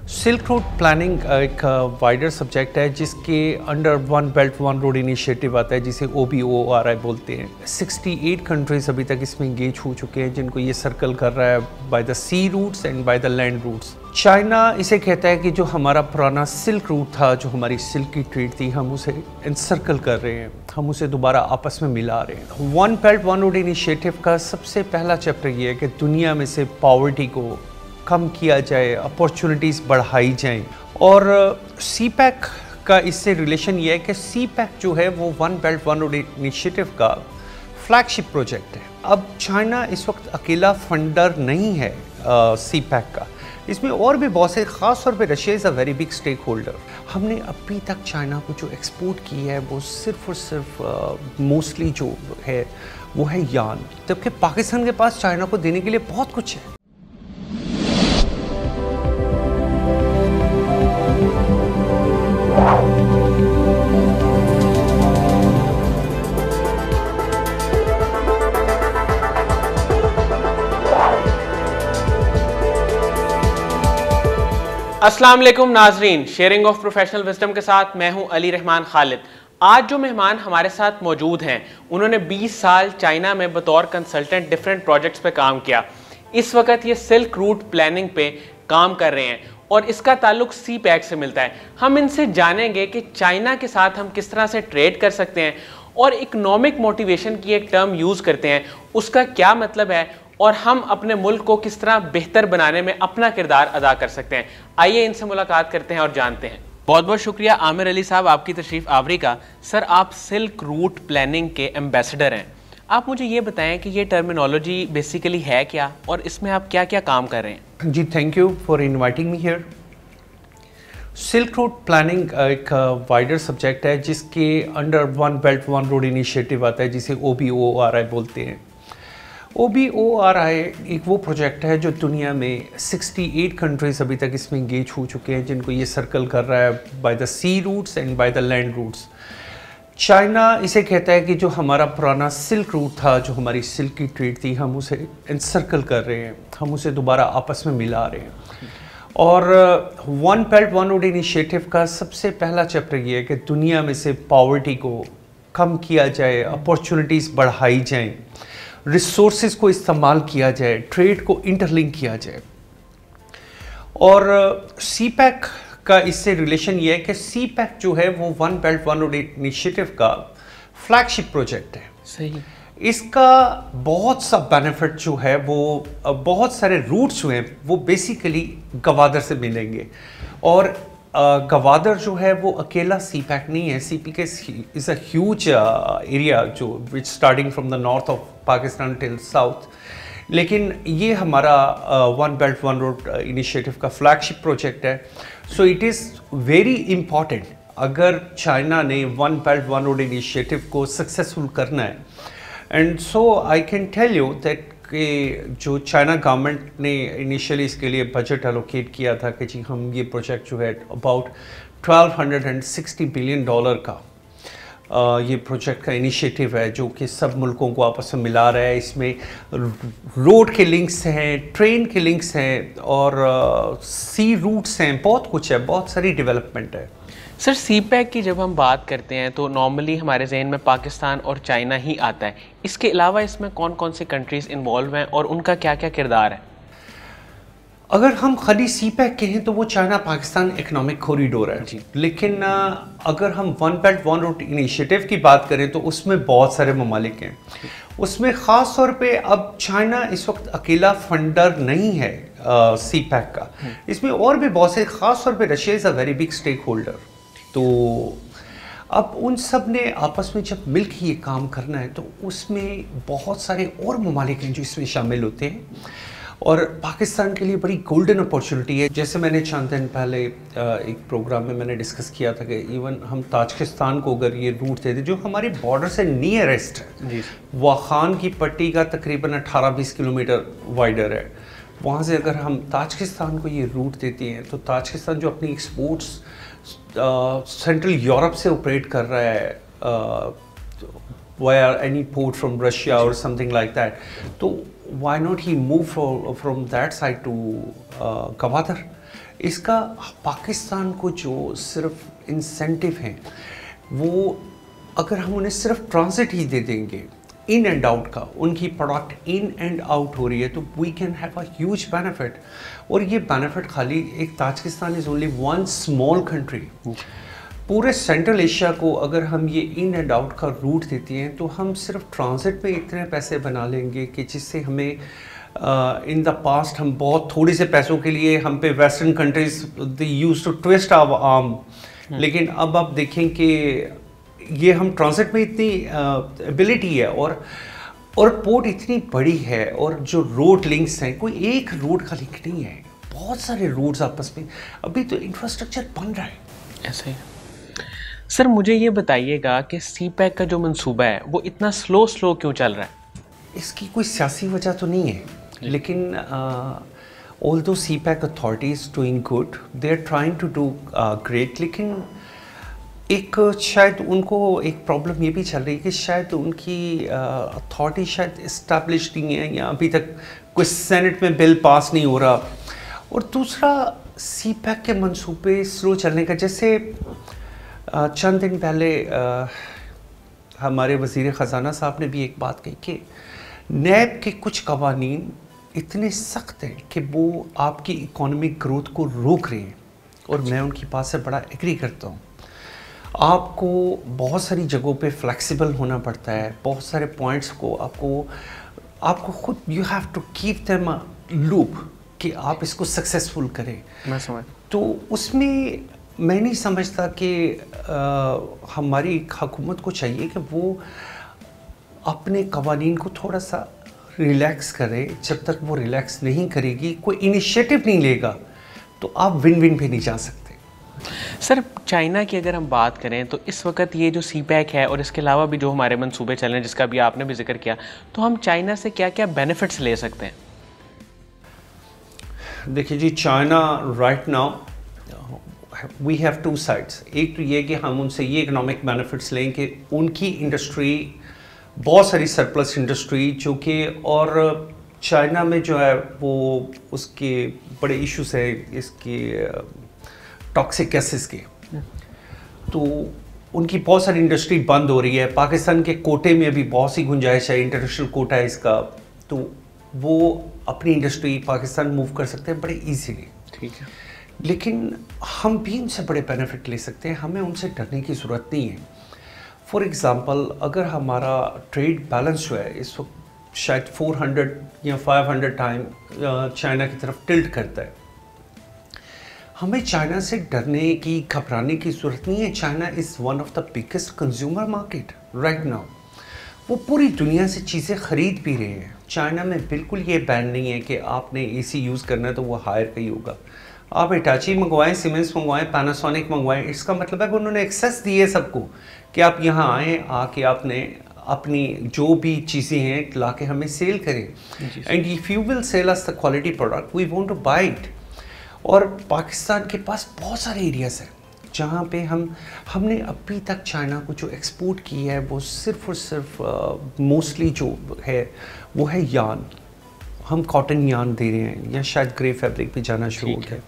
Silk route planning एक wider subject है जिसके under one belt one road initiative आता है, जिसे OBORI बोलते हैं। 68 कंट्रीज अभी तक इसमें इंगेज हो चुके हैं, जिनको ये सर्कल कर रहा है by the sea routes and by the land routes. China इसे कहता है कि जो हमारा पुराना सिल्क रूट था, जो हमारी सिल्क की ट्रेड थी, हम उसे एनसर्कल कर रहे हैं, हम उसे दोबारा आपस में मिला रहे हैं। One belt one road initiative का सबसे पहला चैप्टर ये है कि दुनिया में से पॉवर्टी को कम किया जाए, अपॉर्चुनिटीज़ बढ़ाई जाएं। और CPEC का इससे रिलेशन ये है कि CPEC जो है वो one belt one road initiative का फ्लैगशिप प्रोजेक्ट है। अब चाइना इस वक्त अकेला फंडर नहीं है CPEC का, इसमें और भी बहुत से, ख़ास तौर पे Russia is a very big stake holder. हमने अभी तक चाइना को जो एक्सपोर्ट की है वो सिर्फ और सिर्फ मोस्टली जो है वो है यान, जबकि पाकिस्तान के पास चाइना को देने के लिए बहुत कुछ है। अस्सलाम वालेकुम नाजरीन, शेयरिंग ऑफ प्रोफेशनल विजडम के साथ मैं हूं अली रहमान खालिद। आज जो मेहमान हमारे साथ मौजूद हैं, उन्होंने 20 साल चाइना में बतौर कंसल्टेंट डिफरेंट प्रोजेक्ट्स पे काम किया। इस वक्त ये सिल्क रूट प्लानिंग पे काम कर रहे हैं और इसका ताल्लुक CPEC से मिलता है। हम इनसे जानेंगे कि चाइना के साथ हम किस तरह से ट्रेड कर सकते हैं और इकोनॉमिक मोटिवेशन की एक टर्म यूज़ करते हैं, उसका क्या मतलब है और हम अपने मुल्क को किस तरह बेहतर बनाने में अपना किरदार अदा कर सकते हैं। आइए इनसे मुलाकात करते हैं और जानते हैं। बहुत बहुत शुक्रिया आमिर अली साहब आपकी तशरीफ़ आवरी का। सर, आप सिल्क रूट प्लानिंग के एम्बेसडर हैं। आप मुझे ये बताएं कि ये टर्मिनोलॉजी बेसिकली है क्या और इसमें आप क्या क्या काम कर रहे हैं? जी, thank you for inviting me here. Silk route planning एक वाइडर सब्जेक्ट है जिसके under one belt one road initiative आता है, जिसे OBORI बोलते हैं। OBORI एक वो प्रोजेक्ट है जो दुनिया में 68 कंट्रीज अभी तक इसमें इंगेज हो चुके हैं, जिनको ये सर्कल कर रहा है by the sea routes and by the land routes. China इसे कहता है कि जो हमारा पुराना सिल्क रूट था, जो हमारी सिल्क की ट्रेड थी, हम उसे एनसर्कल कर रहे हैं, हम उसे दोबारा आपस में मिला रहे हैं। और one belt one road initiative का सबसे पहला चैप्टर ये है कि दुनिया में से पॉवर्टी को कम किया जाए, अपॉर्चुनिटीज़ बढ़ाई जाएं, रिसोर्सेज को इस्तेमाल किया जाए, ट्रेड को इंटरलिंक किया जाए। और CPEC का इससे रिलेशन ये है कि CPEC जो है वो one belt one road initiative का फ्लैगशिप प्रोजेक्ट है। सही। इसका बहुत सा बेनिफिट जो है वो बहुत सारे रूट्स हुए हैं वो बेसिकली गवादर से मिलेंगे। और गवादर जो है वो अकेला CPEC नहीं है। CPEC is a huge area जो which starting from the north of Pakistan till south. लेकिन ये हमारा one belt one road initiative का फ्लैगशिप प्रोजेक्ट है। So it is very important, अगर चाइना ने one belt one road initiative को successful करना है। And so I can tell you that कि जो चाइना गवर्नमेंट ने इनिशियली इसके लिए बजट एलोकेट किया था कि जी हम ये प्रोजेक्ट जो है अबाउट $1260 बिलियन का ये प्रोजेक्ट का इनिशिएटिव है, जो कि सब मुल्कों को आपस में मिला रहा है। इसमें रोड के लिंक्स हैं, ट्रेन के लिंक्स हैं और सी रूट्स हैं, बहुत कुछ है, बहुत सारी डेवलपमेंट है। सर, CPEC की जब हम बात करते हैं तो नॉर्मली हमारे जहन में पाकिस्तान और चाइना ही आता है। इसके अलावा इसमें कौन कौन से कंट्रीज़ इन्वॉल्व हैं और उनका क्या क्या किरदार है? अगर हम खाली CPEC कहें तो वो चाइना पाकिस्तान इकोनॉमिक कॉरिडोर है जी। लेकिन अगर हम one belt one road initiative की बात करें तो उसमें बहुत सारे ममालिक हैं। उसमें ख़ास तौर पे अब चाइना इस वक्त अकेला फंडर नहीं है CPEC का, इसमें और भी बहुत से, ख़ास तौर पे Russia is a very big stake holder. तो अब उन सब ने आपस में जब मिल के ये काम करना है तो उसमें बहुत सारे और ममालिक हैं जो इसमें शामिल होते हैं और पाकिस्तान के लिए बड़ी गोल्डन अपॉर्चुनिटी है। जैसे मैंने चंद दिन पहले एक प्रोग्राम में मैंने डिस्कस किया था कि इवन हम ताजिकिस्तान को अगर ये रूट देते जो हमारी बॉर्डर से नियरेस्ट है, वाखान की पट्टी का तकरीबन 18-20 किलोमीटर वाइडर है, वहाँ से अगर हम ताजिकिस्तान को ये रूट देती हैं तो ताजिकिस्तान जो अपनी एक्सपोर्ट्स सेंट्रल यूरोप से ऑपरेट कर रहा है via any port from Russia or something like that, तो why not he move from that side to Gwadar? इसका पाकिस्तान को जो सिर्फ इंसेंटिव हैं वो अगर हम उन्हें सिर्फ ट्रांजिट ही दे देंगे इन एंड आउट का, उनकी प्रोडक्ट इन एंड आउट हो रही है, तो we can have a huge benefit. और ये बेनिफिट खाली एक Tajikistan is only one small country. पूरे सेंट्रल एशिया को अगर हम ये इन एंड आउट का रूट देते हैं तो हम सिर्फ ट्रांजिट में इतने पैसे बना लेंगे कि जिससे हमें इन द पास्ट हम बहुत थोड़े से पैसों के लिए हम पे western countries they used to twist our arm, लेकिन अब आप देखें कि ये हम ट्रांजिट में इतनी एबिलिटी है और पोर्ट इतनी बड़ी है और जो रोड लिंक्स हैं, कोई एक रोड का लिंक नहीं है, बहुत सारे रोड्स आपस में, अभी तो इंफ्रास्ट्रक्चर बन रहा है। ऐसे ही सर मुझे ये बताइएगा कि सीपैक का जो मंसूबा है वो इतना स्लो क्यों चल रहा है? इसकी कोई सियासी वजह तो नहीं है, लेकिन although CPEC authority is doing good, they are trying to do great, लेकिन एक शायद उनको एक प्रॉब्लम ये भी चल रही है कि शायद उनकी अथॉरिटी शायद इस्टेब्लिश नहीं है या अभी तक कोई सेनेट में बिल पास नहीं हो रहा। और दूसरा सीपैक के मंसूबे स्लो चलने का, जैसे चंद दिन पहले हमारे वज़ीर ख़जाना साहब ने भी एक बात कही कि नैब के कुछ कवानीन इतने सख्त हैं कि वो आपकी इकोनॉमिक ग्रोथ को रोक रहे हैं, और मैं उनकी बात से बड़ा एग्री करता हूँ। आपको बहुत सारी जगहों पे फ्लेक्सिबल होना पड़ता है, बहुत सारे पॉइंट्स को आपको खुद you have to keep them a loop कि आप इसको सक्सेसफुल करें। मैं समझ, तो उसमें मैं नहीं समझता कि हमारी हुकूमत को चाहिए कि वो अपने कवानीन को थोड़ा सा रिलैक्स करे। जब तक वो रिलैक्स नहीं करेगी, कोई इनिशिएटिव नहीं लेगा, तो आप विन विन पे नहीं जा सकते। सर चाइना की अगर हम बात करें तो इस वक्त ये जो सीपैक है और इसके अलावा भी जो हमारे मंसूबे चल रहे हैं जिसका भी आपने भी जिक्र किया, तो हम चाइना से क्या क्या बेनिफिट्स ले सकते हैं? देखिए जी, China right now we have two sides. एक तो ये कि हम उनसे ये इकोनॉमिक बेनिफिट्स लें कि उनकी इंडस्ट्री, बहुत सारी सरप्लस इंडस्ट्री जो कि, और चाइना में जो है वो उसके बड़े इश्यूज है इसके टॉक्सिक गैसेस के, तो उनकी बहुत सारी इंडस्ट्री बंद हो रही है। पाकिस्तान के कोटे में भी बहुत सी गुंजाइश है, इंटरनेशनल कोटा है इसका, तो वो अपनी इंडस्ट्री पाकिस्तान मूव कर सकते हैं बड़े इजीली। ठीक है, लेकिन हम भी उनसे बड़े बेनिफिट ले सकते हैं, हमें उनसे डरने की ज़रूरत नहीं है। फॉर एग्ज़ाम्पल, अगर हमारा ट्रेड बैलेंस जो है इस वक्त शायद 400 या 500 टाइम चाइना की तरफ टिल्ट करता है, हमें चाइना से डरने की, घबराने की ज़रूरत नहीं है। China is one of the biggest consumer market right now. वो पूरी दुनिया से चीज़ें ख़रीद भी रहे हैं। चाइना में बिल्कुल ये बैन नहीं है कि आपने एसी यूज़ करना है तो वो हायर का ही होगा। आप हिटाची मंगवाएं, सीमेंस मंगवाएं, पैनासोनिक मंगवाएं, इसका मतलब है कि उन्होंने एक्सेस दी है सबको कि आप यहाँ आएँ, आके आपने अपनी जो भी चीज़ें हैं ला के हमें सेल करें। And if you will sell us the quality product we want to buy it. और पाकिस्तान के पास बहुत सारे एरियाज़ हैं जहाँ पे हमने अभी तक चाइना को जो एक्सपोर्ट की है वो सिर्फ और सिर्फ मोस्टली जो है वो है यान। हम कॉटन यान दे रहे हैं या शायद ग्रे फैब्रिक भी जाना शुरू हो गया।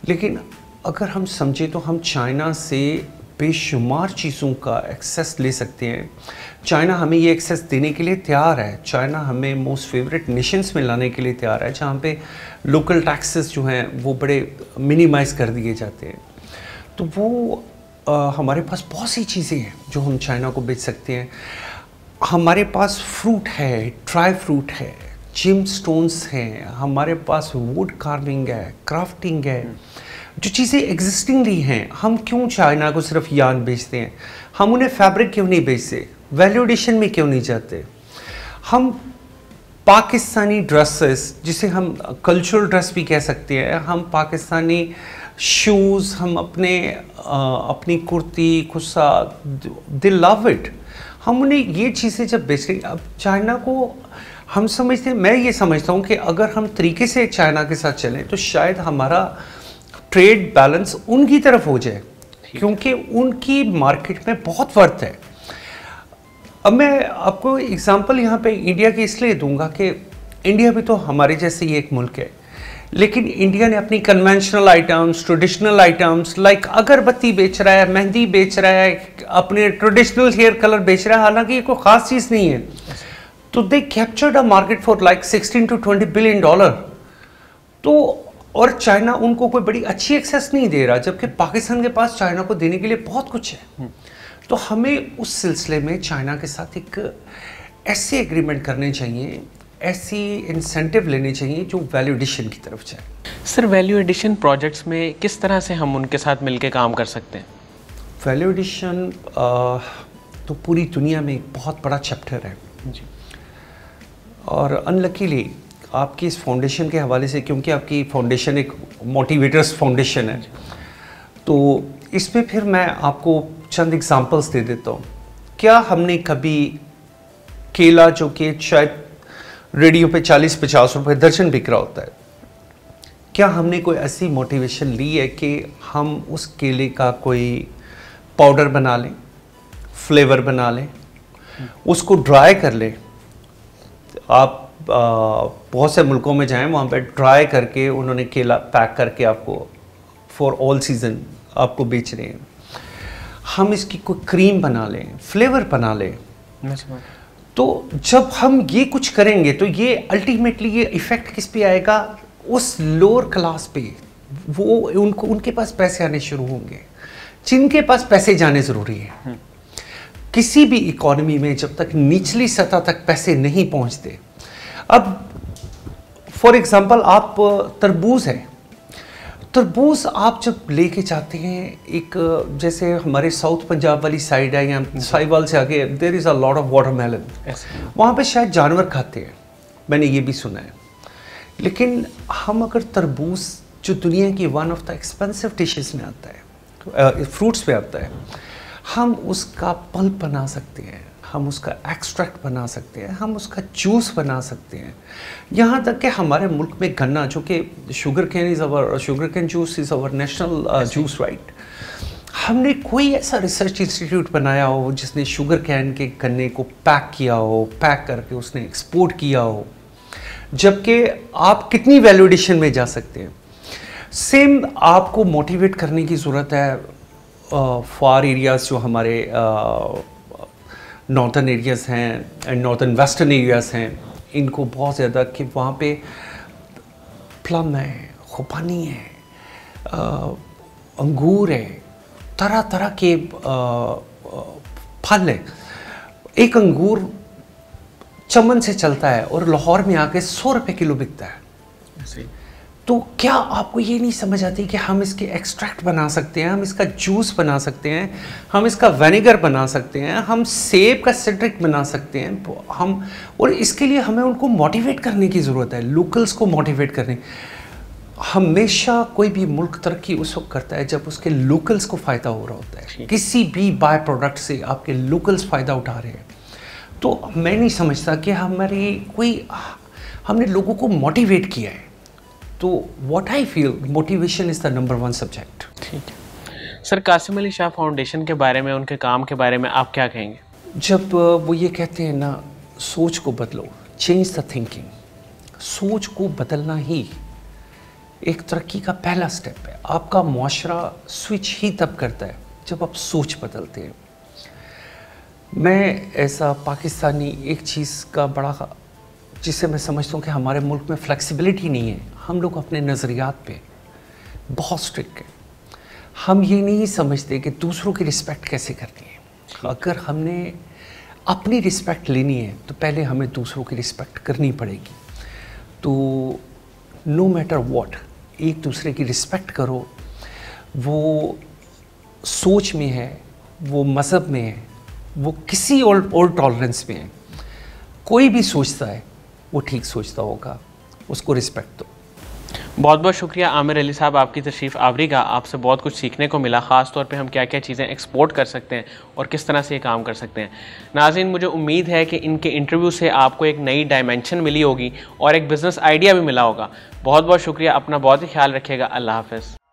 लेकिन अगर हम समझे तो हम चाइना से बेशुमार चीज़ों का एक्सेस ले सकते हैं। चाइना हमें ये एक्सेस देने के लिए तैयार है। चाइना हमें मोस्ट फेवरेट नेशंस में लाने के लिए तैयार है जहाँ पे लोकल टैक्सेस जो हैं वो बड़े मिनिमाइज़ कर दिए जाते हैं। तो वो हमारे पास बहुत सी चीज़ें हैं जो हम चाइना को बेच सकते हैं। हमारे पास फ्रूट है, ड्राई फ्रूट है, जिम स्टोन्स हैं, हमारे पास वुड कार्विंग है, क्राफ्टिंग है, जो चीज़ें एग्जिस्टिंगली हैं। हम क्यों चाइना को सिर्फ यान बेचते हैं? हम उन्हें फैब्रिक क्यों नहीं बेचते? वैल्यू एडिशन में क्यों नहीं जाते? हम पाकिस्तानी ड्रेसेस, जिसे हम कल्चरल ड्रेस भी कह सकते हैं, हम पाकिस्तानी शूज़, हम अपनी कुर्ती कुर्सा, दे लव इट। हम उन्हें ये चीज़ें जब बेच रहे हैं, अब चाइना को हम समझते हैं, मैं ये समझता हूँ कि अगर हम तरीके से चाइना के साथ चलें तो शायद हमारा ट्रेड बैलेंस उनकी तरफ हो जाए, क्योंकि उनकी मार्केट में बहुत वर्थ है। अब मैं आपको एग्जांपल यहाँ पे इंडिया की इसलिए दूंगा कि इंडिया भी तो हमारे जैसे ही एक मुल्क है, लेकिन इंडिया ने अपनी conventional items, traditional items like अगरबत्ती बेच रहा है, मेहंदी बेच रहा है, अपने ट्रेडिशनल हेयर कलर बेच रहा है, हालांकि ये कोई ख़ास चीज़ नहीं है। तो दे captured a market for like 16 to 20 billion dollar. तो और चाइना उनको कोई बड़ी अच्छी एक्सेस नहीं दे रहा, जबकि पाकिस्तान के पास चाइना को देने के लिए बहुत कुछ है। तो हमें उस सिलसिले में चाइना के साथ एक ऐसे एग्रीमेंट करने चाहिए, ऐसी इंसेंटिव लेने चाहिए जो वैल्यू एडिशन की तरफ जाए। सर, वैल्यू एडिशन प्रोजेक्ट्स में किस तरह से हम उनके साथ मिलकर काम कर सकते हैं? वैल्यू एडिशन तो पूरी दुनिया में एक बहुत बड़ा चैप्टर है जी। और अनलकीली आपकी इस फाउंडेशन के हवाले से, क्योंकि आपकी फाउंडेशन एक मोटिवेटर्स फाउंडेशन है, तो इसमें फिर मैं आपको चंद एग्जांपल्स दे देता हूँ। क्या हमने कभी केला, जो कि शायद रेडियो पे 40-50 रुपए दर्जन बिक रहा होता है, क्या हमने कोई ऐसी मोटिवेशन ली है कि हम उस केले का कोई पाउडर बना लें, फ्लेवर बना लें, उसको ड्राई कर लें? आप बहुत से मुल्कों में जाएं, वहाँ पे ड्राई करके उन्होंने केला पैक करके आपको फॉर ऑल सीज़न आपको बेच रहे हैं। हम इसकी कोई क्रीम बना लें, फ्लेवर बना लें। तो जब हम ये कुछ करेंगे तो ये अल्टीमेटली ये इफ़ेक्ट किस पे आएगा? उस लोअर क्लास पे। वो उनके पास पैसे आने शुरू होंगे जिनके पास पैसे जाने ज़रूरी है। किसी भी इकोनॉमी में जब तक निचली सतह तक पैसे नहीं पहुंचते, अब फॉर एग्जांपल आप तरबूज है, तरबूज आप जब लेके जाते हैं, एक जैसे हमारे साउथ पंजाब वाली साइड है या साहिवाल से आगे, there is a lot of watermelon, वहाँ पे शायद जानवर खाते हैं, मैंने ये भी सुना है। लेकिन हम अगर तरबूज, जो दुनिया की one of the expensive dishes में आता है, फ्रूट्स में आता है, हम उसका पल्प बना सकते हैं, हम उसका एक्सट्रैक्ट बना सकते हैं, हम उसका जूस बना सकते हैं। यहाँ तक कि हमारे मुल्क में गन्ना, जो कि sugar cane juice is our national juice, right. हमने कोई ऐसा रिसर्च इंस्टीट्यूट बनाया हो जिसने शुगर कैन के गन्ने को पैक किया हो, पैक करके उसने एक्सपोर्ट किया हो, जबकि आप कितनी वैल्यू एडिशन में जा सकते हैं। सेम आपको मोटिवेट करने की ज़रूरत है फार एरियाज़, जो हमारे नॉर्थन एरियाज़ हैं एंड नॉर्थन वेस्टर्न एरियाज़ हैं, इनको बहुत ज़्यादा, कि वहाँ पे प्लम है, खुबानी है, अंगूर है, तरह तरह के फल है। एक अंगूर चमन से चलता है और लाहौर में आके 100 रुपये किलो बिकता है। तो क्या आपको ये नहीं समझ आती कि हम इसके एक्सट्रैक्ट बना सकते हैं, हम इसका जूस बना सकते हैं, हम इसका विनेगर बना सकते हैं, हम सेब का सिट्रिक बना सकते हैं हम, और इसके लिए हमें उनको मोटिवेट करने की ज़रूरत है, लोकल्स को मोटिवेट करने। हमेशा कोई भी मुल्क तरक्की उस वक्त करता है जब उसके लोकल्स को फ़ायदा हो रहा होता है। किसी भी बाय प्रोडक्ट से आपके लोकल्स फ़ायदा उठा रहे हैं। तो मैं नहीं समझता कि हमने लोगों को मोटिवेट किया है। तो what I feel, motivation is the number 1 subject. ठीक है सर, कासिम अली शाह फाउंडेशन के बारे में, उनके काम के बारे में आप क्या कहेंगे? जब वो ये कहते हैं ना, सोच को बदलो, चेंज द थिंकिंग, सोच को बदलना ही एक तरक्की का पहला स्टेप है। आपका मुआशरा स्विच ही तब करता है जब आप सोच बदलते हैं। मैं ऐसा पाकिस्तानी एक चीज़ का बड़ा, जिससे मैं समझता हूँ कि हमारे मुल्क में फ्लेक्सिबिलिटी नहीं है। हम लोग अपने नज़रियात पे बहुत स्ट्रिक्ट हैं। हम ये नहीं समझते कि दूसरों की रिस्पेक्ट कैसे करनी है। अगर हमने अपनी रिस्पेक्ट लेनी है तो पहले हमें दूसरों की रिस्पेक्ट करनी पड़ेगी। तो नो मैटर व्हाट, एक दूसरे की रिस्पेक्ट करो। वो सोच में है, वो मज़हब में है, वो किसी और टॉलरेंस में है। कोई भी सोचता है वो ठीक सोचता होगा, उसको रिस्पेक्ट दो। बहुत बहुत शुक्रिया आमिर अली साहब, आपकी तशरीफ़ आवरी का। आपसे बहुत कुछ सीखने को मिला, ख़ास तौर पे हम क्या क्या चीज़ें एक्सपोर्ट कर सकते हैं और किस तरह से ये काम कर सकते हैं। नाज़रीन, मुझे उम्मीद है कि इनके इंटरव्यू से आपको एक नई डायमेंशन मिली होगी और एक बिज़नेस आइडिया भी मिला होगा। बहुत बहुत शुक्रिया, अपना बहुत ही ख्याल रखिएगा। अल्लाह हाफ़िज़।